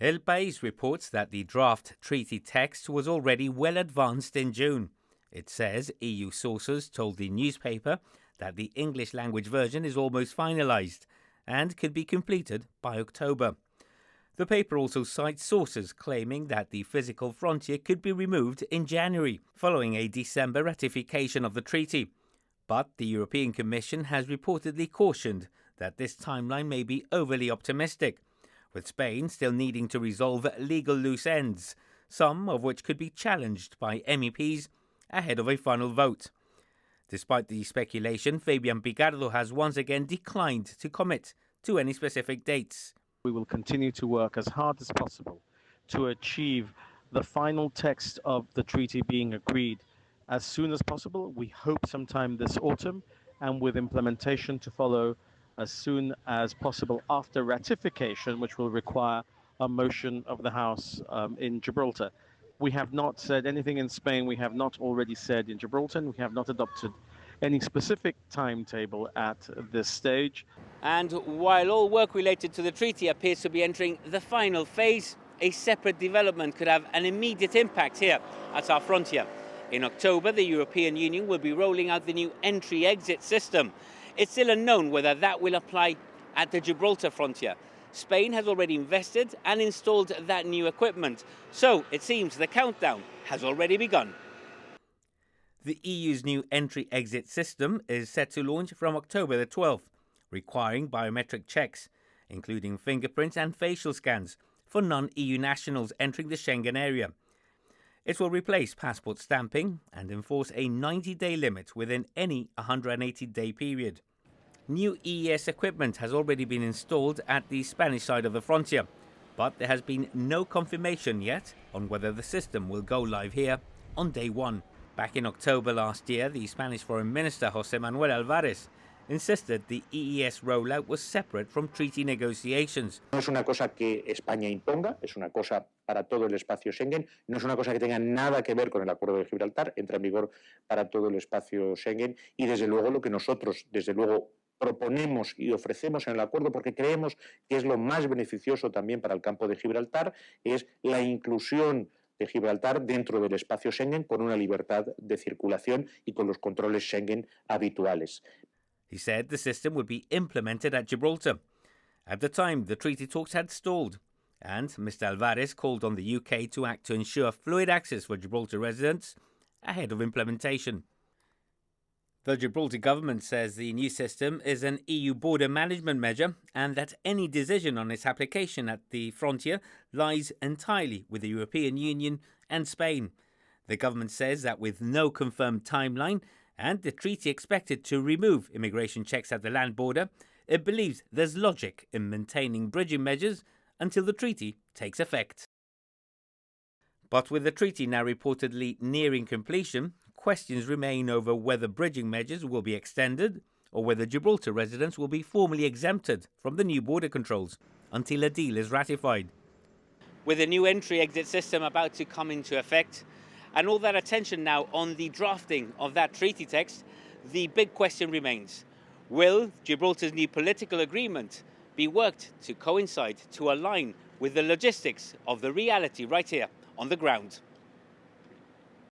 El País reports that the draft treaty text was already well advanced in June. It says EU sources told the newspaper that the English language version is almost finalised and could be completed by October. The paper also cites sources claiming that the physical frontier could be removed in January, following a December ratification of the treaty. But the European Commission has reportedly cautioned that this timeline may be overly optimistic, with Spain still needing to resolve legal loose ends, some of which could be challenged by MEPs ahead of a final vote. Despite the speculation, Fabian Picardo has once again declined to commit to any specific dates. We will continue to work as hard as possible to achieve the final text of the treaty being agreed as soon as possible. We hope sometime this autumn, and with implementation to follow as soon as possible after ratification, which will require a motion of the House in Gibraltar. We have not said anything in Spain. We have not already said in Gibraltar. We have not adopted any specific timetable at this stage. And while all work related to the treaty appears to be entering the final phase, a separate development could have an immediate impact here at our frontier. In October, the European Union will be rolling out the new entry-exit system. It's still unknown whether that will apply at the Gibraltar frontier. Spain has already invested and installed that new equipment, so it seems the countdown has already begun. The EU's new entry-exit system is set to launch from October the 12th, requiring biometric checks, including fingerprints and facial scans, for non-EU nationals entering the Schengen area. It will replace passport stamping and enforce a 90-day limit within any 180-day period. New EES equipment has already been installed at the Spanish side of the frontier, but there has been no confirmation yet on whether the system will go live here on day one. Back in October last year, the Spanish Foreign Minister José Manuel Álvarez insisted the EES rollout was separate from treaty negotiations. No es una cosa que España imponga, es una cosa para todo el espacio Schengen, no es una cosa que tenga nada que ver con el acuerdo de Gibraltar, entra en vigor para todo el espacio Schengen y desde luego lo que nosotros, proponemos y ofrecemos en el acuerdo, porque creemos que es lo más beneficioso también para el campo de Gibraltar, es la inclusión de Gibraltar dentro del espacio Schengen con una libertad de circulación y con los controles Schengen habituales. He said the system would be implemented at Gibraltar. At the time, the treaty talks had stalled, and Mr. Álvarez called on the UK to act to ensure fluid access for Gibraltar residents ahead of implementation. The Gibraltar government says the new system is an EU border management measure and that any decision on its application at the frontier lies entirely with the European Union and Spain. The government says that with no confirmed timeline and the treaty expected to remove immigration checks at the land border, it believes there's logic in maintaining bridging measures until the treaty takes effect. But with the treaty now reportedly nearing completion, questions remain over whether bridging measures will be extended or whether Gibraltar residents will be formally exempted from the new border controls until a deal is ratified. With the new entry-exit system about to come into effect, and all that attention now on the drafting of that treaty text, the big question remains: will Gibraltar's new political agreement be worked to coincide, to align with the logistics of the reality right here on the ground?